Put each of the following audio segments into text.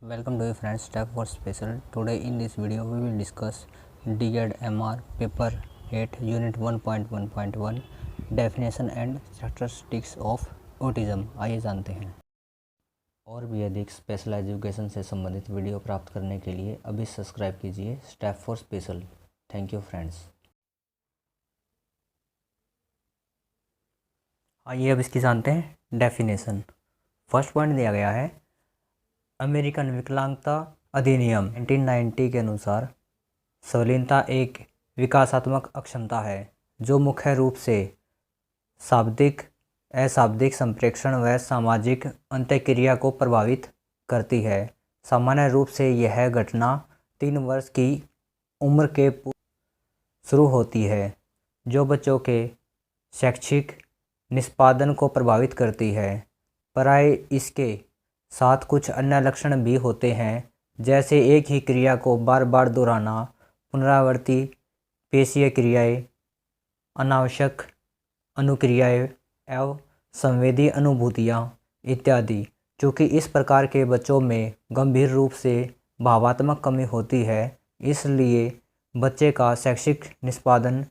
Welcome to friends step for special. Today in this video we will discuss DED MR paper 8 unit 1.1.1 definition and characteristics of autism। आइए जानते हैं। और भी अधिक special education से संबंधित वीडियो प्राप्त करने के लिए अभी सब्सक्राइब कीजिए step for special. Thank you friends. आइए अब इसकी जानते हैं डेफिनेशन। फर्स्ट पॉइंट दिया गया है अमेरिकन विकलांगता अधिनियम 1990 के अनुसार संवेदनशीलता एक विकासात्मक अक्षमता है जो मुख्य रूप से शाब्दिक, अशाब्दिक संप्रेषण व सामाजिक अंतःक्रिया को प्रभावित करती है। सामान्य रूप से यह घटना 3 वर्ष की उम्र के शुरू होती है, जो बच्चों के शैक्षिक निष्पादन को प्रभावित करती है। प्राय इसके साथ कुछ अन्य लक्षण भी होते हैं, जैसे एक ही क्रिया को बार बार दोहराना, पुनरावर्ती पेशीय क्रियाएं, अनावश्यक अनुक्रियाएं एवं संवेदी अनुभूतियाँ इत्यादि। चूँकि इस प्रकार के बच्चों में गंभीर रूप से भावात्मक कमी होती है, इसलिए बच्चे का शैक्षिक निष्पादन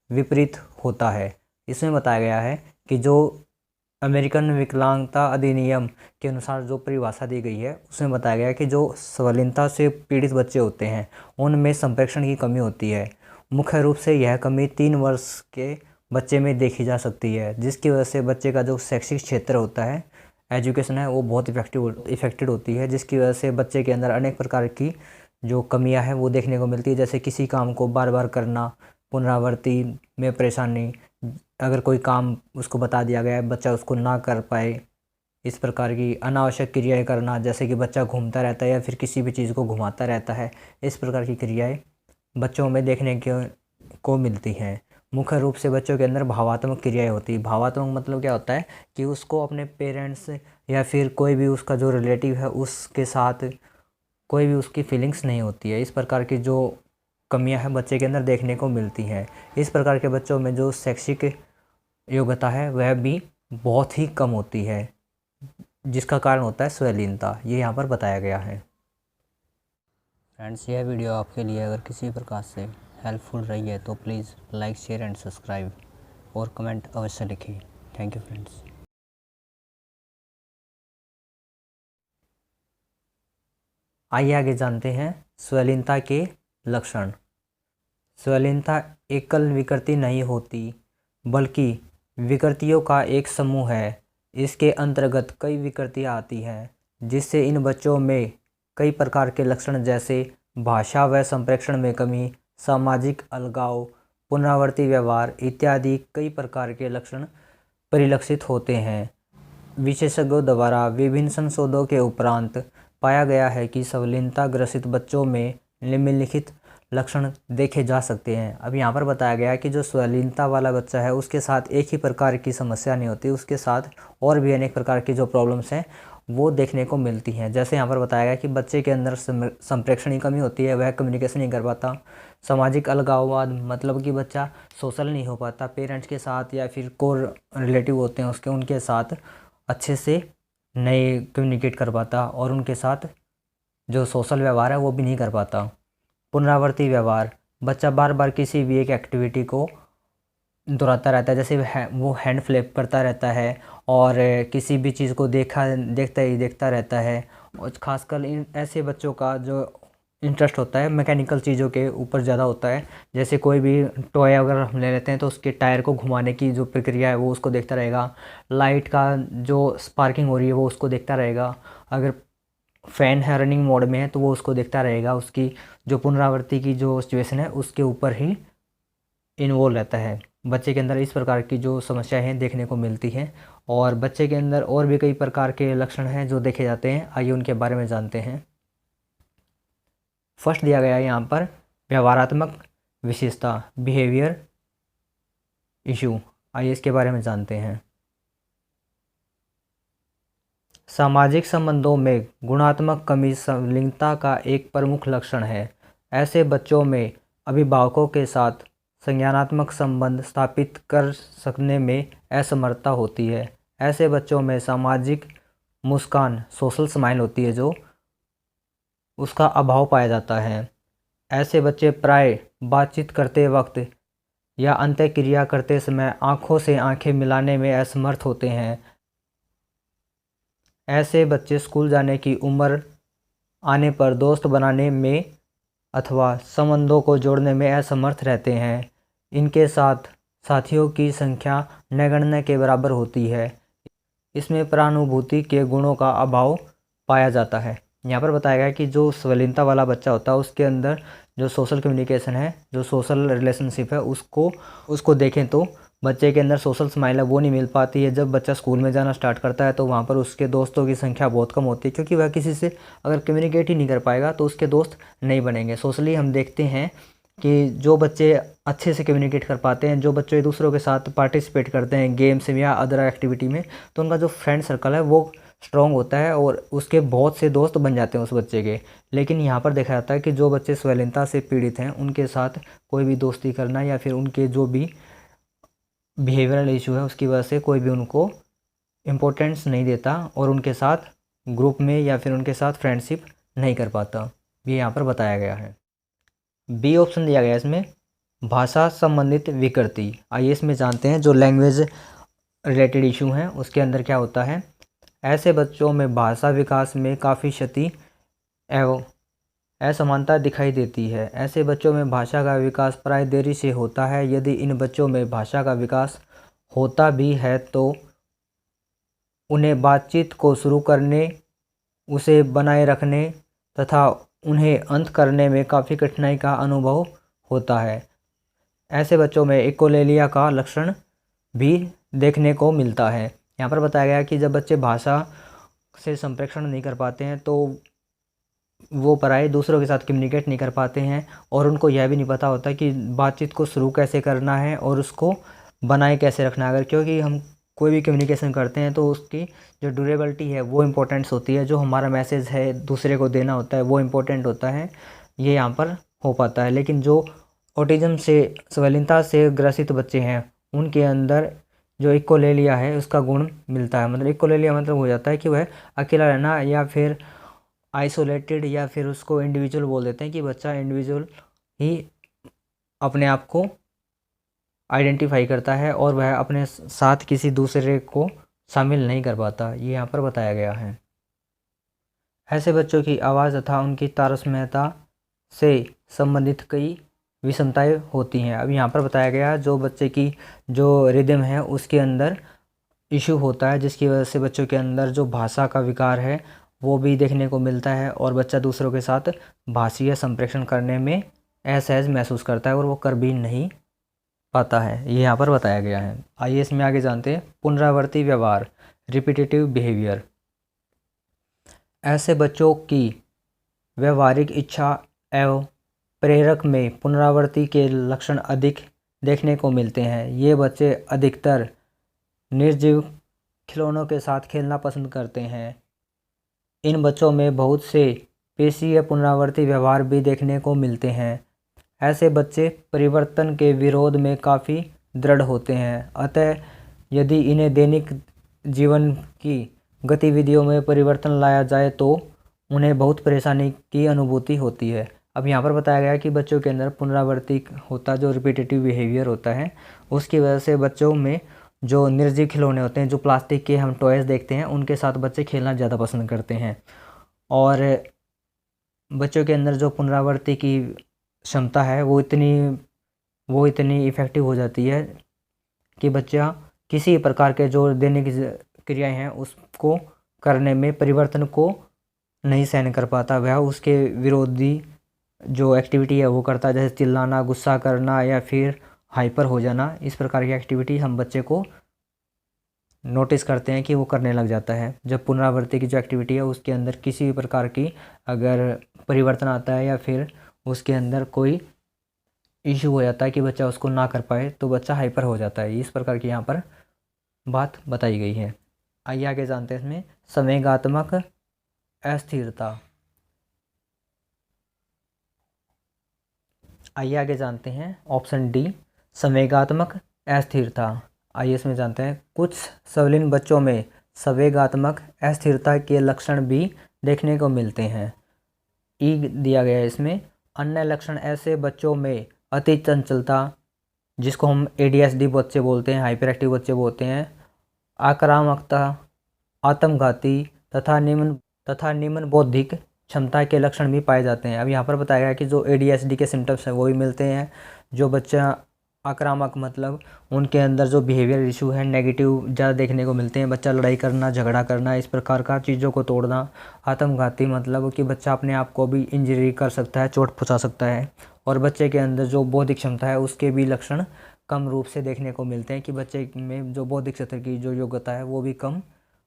विपरीत होता है। इसमें बताया गया है कि जो अमेरिकन विकलांगता अधिनियम के अनुसार जो परिभाषा दी गई है, उसमें बताया गया है कि जो संवेदनशीलता से पीड़ित बच्चे होते हैं उनमें संप्रेषण की कमी होती है। मुख्य रूप से यह कमी 3 वर्ष के बच्चे में देखी जा सकती है, जिसकी वजह से बच्चे का जो शैक्षिक क्षेत्र होता है, एजुकेशन है, वो बहुत इफेक्टेड होती है, जिसकी वजह से बच्चे के अंदर अनेक प्रकार की जो कमियां हैं वो देखने को मिलती है। जैसे किसी काम को बार बार करना, पुनरावृत्ति में परेशानी, अगर कोई काम उसको बता दिया गया है बच्चा उसको ना कर पाए, इस प्रकार की अनावश्यक क्रियाएं करना, जैसे कि बच्चा घूमता रहता है या फिर किसी भी चीज़ को घुमाता रहता है, इस प्रकार की क्रियाएं बच्चों में देखने को मिलती हैं। मुख्य रूप से बच्चों के अंदर भावात्मक क्रियाएं होती है। भावात्मक मतलब क्या होता है कि उसको अपने पेरेंट्स या फिर कोई भी उसका जो रिलेटिव है उसके साथ कोई भी उसकी फीलिंग्स नहीं होती है। इस प्रकार की जो कमियां हैं बच्चे के अंदर देखने को मिलती हैं। इस प्रकार के बच्चों में जो शैक्षिक योग्यता है वह भी बहुत ही कम होती है, जिसका कारण होता है संवेदनशीलता। ये यहाँ पर बताया गया है। फ्रेंड्स, यह वीडियो आपके लिए अगर किसी प्रकार से हेल्पफुल रही है तो please like, share and subscribe और कमेंट अवश्य लिखिए। Thank you friends. आइए आगे जानते हैं संवेदनशीलता के लक्षण। संवेदनशीलता एकल विकृति नहीं होती, बल्कि विकृतियों का एक समूह है। इसके अंतर्गत कई विकृतियाँ आती हैं, जिससे इन बच्चों में कई प्रकार के लक्षण जैसे भाषा व संप्रेषण में कमी, सामाजिक अलगाव, पुनरावर्ती व्यवहार इत्यादि कई प्रकार के लक्षण परिलक्षित होते हैं। विशेषज्ञों द्वारा विभिन्न संशोधनों के उपरांत पाया गया है कि संवेदनशीलता ग्रसित बच्चों में निम्नलिखित लक्षण देखे जा सकते हैं। अब यहाँ पर बताया गया है कि जो संवेदनशीलता वाला बच्चा है उसके साथ एक ही प्रकार की समस्या नहीं होती, उसके साथ और भी अनेक प्रकार की जो प्रॉब्लम्स हैं वो देखने को मिलती हैं। जैसे यहाँ पर बताया गया कि बच्चे के अंदर संप्रेषण की कमी होती है, वह कम्युनिकेशन नहीं कर पाता। सामाजिक अलगाववाद मतलब कि बच्चा सोशल नहीं हो पाता, पेरेंट्स के साथ या फिर कोर रिलेटिव होते हैं उसके, उनके साथ अच्छे से नहीं कम्युनिकेट कर पाता और उनके साथ जो सोशल व्यवहार है वो भी नहीं कर पाता। पुनरावर्ती व्यवहार, बच्चा बार बार किसी भी एक एक्टिविटी को दोहराता रहता है, जैसे वो हैंड फ्लिप करता रहता है और किसी भी चीज़ को देखता रहता है। और खासकर इन ऐसे बच्चों का जो इंटरेस्ट होता है मैकेनिकल चीज़ों के ऊपर ज़्यादा होता है। जैसे कोई भी टॉय अगर हम ले लेते हैं तो उसके टायर को घुमाने की जो प्रक्रिया है वो उसको देखता रहेगा, लाइट का जो स्पार्किंग हो रही है वो उसको देखता रहेगा, अगर फ़ैन है रनिंग मोड में है तो वो उसको देखता रहेगा, उसकी जो पुनरावृत्ति की जो सिचुएशन है उसके ऊपर ही इन्वॉल्व रहता है। बच्चे के अंदर इस प्रकार की जो समस्याएं हैं देखने को मिलती हैं। और बच्चे के अंदर और भी कई प्रकार के लक्षण हैं जो देखे जाते हैं, आइए उनके बारे में जानते हैं। फर्स्ट दिया गया है यहाँ पर व्यवहारात्मक विशेषता, बिहेवियर इशू। आइए इसके बारे में जानते हैं। सामाजिक संबंधों में गुणात्मक कमी संलिंगता का एक प्रमुख लक्षण है। ऐसे बच्चों में अभिभावकों के साथ संज्ञानात्मक संबंध स्थापित कर सकने में असमर्थता होती है। ऐसे बच्चों में सामाजिक मुस्कान, सोशल स्माइल होती है जो उसका अभाव पाया जाता है। ऐसे बच्चे प्राय बातचीत करते वक्त या अंतःक्रिया करते समय आँखों से आँखें मिलाने में असमर्थ होते हैं। ऐसे बच्चे स्कूल जाने की उम्र आने पर दोस्त बनाने में अथवा संबंधों को जोड़ने में असमर्थ रहते हैं। इनके साथ साथियों की संख्या नगण्य के बराबर होती है। इसमें प्रानुभूति के गुणों का अभाव पाया जाता है। यहाँ पर बताया गया कि जो संवेदनशीलता वाला बच्चा होता है उसके अंदर जो सोशल कम्युनिकेशन है, जो सोशल रिलेशनशिप है, उसको देखें तो बच्चे के अंदर सोशल स्माइल है वो नहीं मिल पाती है। जब बच्चा स्कूल में जाना स्टार्ट करता है तो वहाँ पर उसके दोस्तों की संख्या बहुत कम होती है, क्योंकि वह किसी से अगर कम्युनिकेट ही नहीं कर पाएगा तो उसके दोस्त नहीं बनेंगे। सोशली हम देखते हैं कि जो बच्चे अच्छे से कम्युनिकेट कर पाते हैं, जो बच्चे दूसरों के साथ पार्टिसिपेट करते हैं गेम्स में या अदर एक्टिविटी में, तो उनका जो फ्रेंड सर्कल है वो स्ट्रॉन्ग होता है और उसके बहुत से दोस्त बन जाते हैं उस बच्चे के। लेकिन यहाँ पर देखा जाता है कि जो बच्चे संवेदनशीलता से पीड़ित हैं उनके साथ कोई भी दोस्ती करना या फिर उनके जो भी बिहेवियरल इशू है उसकी वजह से कोई भी उनको इम्पोर्टेंस नहीं देता और उनके साथ ग्रुप में या फिर उनके साथ फ्रेंडशिप नहीं कर पाता। ये यहाँ पर बताया गया है। बी ऑप्शन दिया गया है इसमें, भाषा संबंधित विकृति। आइए इसमें जानते हैं जो लैंग्वेज रिलेटेड इशू हैं उसके अंदर क्या होता है। ऐसे बच्चों में भाषा विकास में काफ़ी क्षति एवं असमानता दिखाई देती है। ऐसे बच्चों में भाषा का विकास प्राय देरी से होता है। यदि इन बच्चों में भाषा का विकास होता भी है तो उन्हें बातचीत को शुरू करने, उसे बनाए रखने तथा उन्हें अंत करने में काफ़ी कठिनाई का अनुभव होता है। ऐसे बच्चों में इकोलेलिया का लक्षण भी देखने को मिलता है। यहाँ पर बताया गया कि जब बच्चे भाषा से संप्रेषण नहीं कर पाते हैं तो वो पराए दूसरों के साथ कम्युनिकेट नहीं कर पाते हैं और उनको यह भी नहीं पता होता कि बातचीत को शुरू कैसे करना है और उसको बनाए कैसे रखना है। अगर क्योंकि हम कोई भी कम्युनिकेशन करते हैं तो उसकी जो ड्यूरेबिलिटी है वो इम्पोर्टेंट्स होती है, जो हमारा मैसेज है दूसरे को देना होता है वो इम्पोर्टेंट होता है, ये यहाँ पर हो पाता है। लेकिन जो ऑटिज्म से संवेदनशीलता से ग्रसित बच्चे हैं उनके अंदर जो इकोलेलिया है उसका गुण मिलता है। मतलब इकोलेलिया मतलब हो जाता है कि वह अकेला रहना या फिर आइसोलेटेड या फिर उसको इंडिविजुअल बोल देते हैं कि बच्चा इंडिविजुअल ही अपने आप को आइडेंटिफाई करता है और वह अपने साथ किसी दूसरे को शामिल नहीं कर पाता। ये यहाँ पर बताया गया है। ऐसे बच्चों की आवाज़ तथा उनकी तारतम्यता से संबंधित कई विषमताएं होती हैं। अब यहाँ पर बताया गया जो बच्चे की जो रिदम है उसके अंदर इशू होता है, जिसकी वजह से बच्चों के अंदर जो भाषा का विकार है वो भी देखने को मिलता है और बच्चा दूसरों के साथ भाषीय संप्रेषण करने में असहज महसूस करता है और वो कर भी नहीं पाता है। ये यहाँ पर बताया गया है। आइए इसमें आगे जानते हैं पुनरावर्ती व्यवहार, रिपीटेटिव बिहेवियर। ऐसे बच्चों की व्यवहारिक इच्छा एवं प्रेरक में पुनरावृत्ति के लक्षण अधिक देखने को मिलते हैं। ये बच्चे अधिकतर निर्जीव खिलौनों के साथ खेलना पसंद करते हैं। इन बच्चों में बहुत से पेशीय पुनरावर्ती व्यवहार भी देखने को मिलते हैं। ऐसे बच्चे परिवर्तन के विरोध में काफ़ी दृढ़ होते हैं। अतः यदि इन्हें दैनिक जीवन की गतिविधियों में परिवर्तन लाया जाए तो उन्हें बहुत परेशानी की अनुभूति होती है। अब यहाँ पर बताया गया कि बच्चों के अंदर पुनरावर्ती होता जो रिपीटेटिव बिहेवियर होता है उसकी वजह से बच्चों में जो निर्जीव खिलौने होते हैं, जो प्लास्टिक के हम टॉयज़ देखते हैं, उनके साथ बच्चे खेलना ज़्यादा पसंद करते हैं। और बच्चों के अंदर जो पुनरावृत्ति की क्षमता है वो इतनी इफ़ेक्टिव हो जाती है कि बच्चा किसी प्रकार के जो दैनिक क्रियाएं हैं उसको करने में परिवर्तन को नहीं सहन कर पाता। वह उसके विरोधी जो एक्टिविटी है वो करता है, जैसे चिल्लाना, गुस्सा करना या फिर हाइपर हो जाना। इस प्रकार की एक्टिविटी हम बच्चे को नोटिस करते हैं कि वो करने लग जाता है। जब पुनरावृत्ति की जो एक्टिविटी है उसके अंदर किसी भी प्रकार की अगर परिवर्तन आता है या फिर उसके अंदर कोई इशू हो जाता है कि बच्चा उसको ना कर पाए तो बच्चा हाइपर हो जाता है। इस प्रकार की यहाँ पर बात बताई गई है। आइए आगे जानते हैं इसमें संवेगात्मक अस्थिरता। आइए आगे जानते हैं ऑप्शन डी, संवेगात्मक अस्थिरता। आइए इसमें जानते हैं कुछ संवेदनशील बच्चों में संवेगात्मक अस्थिरता के लक्षण भी देखने को मिलते हैं। ई दिया गया है इसमें। अन्य लक्षण ऐसे बच्चों में अति चंचलता, जिसको हम ADHD बच्चे बोलते हैं, हाइपर एक्टिव बच्चे बोलते हैं, आक्रामकता, आत्मघाती तथा निम्न बौद्धिक क्षमता के लक्षण भी पाए जाते हैं। अब यहाँ पर बताया गया कि जो ADHD के सिम्टम्स हैं वो भी मिलते हैं। जो बच्चा आक्रामक मतलब उनके अंदर जो बिहेवियर इशू है नेगेटिव ज़्यादा देखने को मिलते हैं। बच्चा लड़ाई करना, झगड़ा करना, इस प्रकार का चीज़ों को तोड़ना। आत्मघाती मतलब कि बच्चा अपने आप को भी इंजरी कर सकता है, चोट पहुँचा सकता है। और बच्चे के अंदर जो बौद्धिक क्षमता है उसके भी लक्षण कम रूप से देखने को मिलते हैं कि बच्चे में जो बौद्धिक क्षेत्र की जो योग्यता है वो भी कम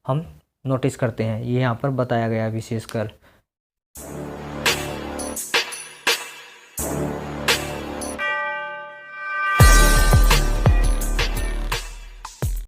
हम नोटिस करते हैं। ये यहाँ पर बताया गया है विशेषकर।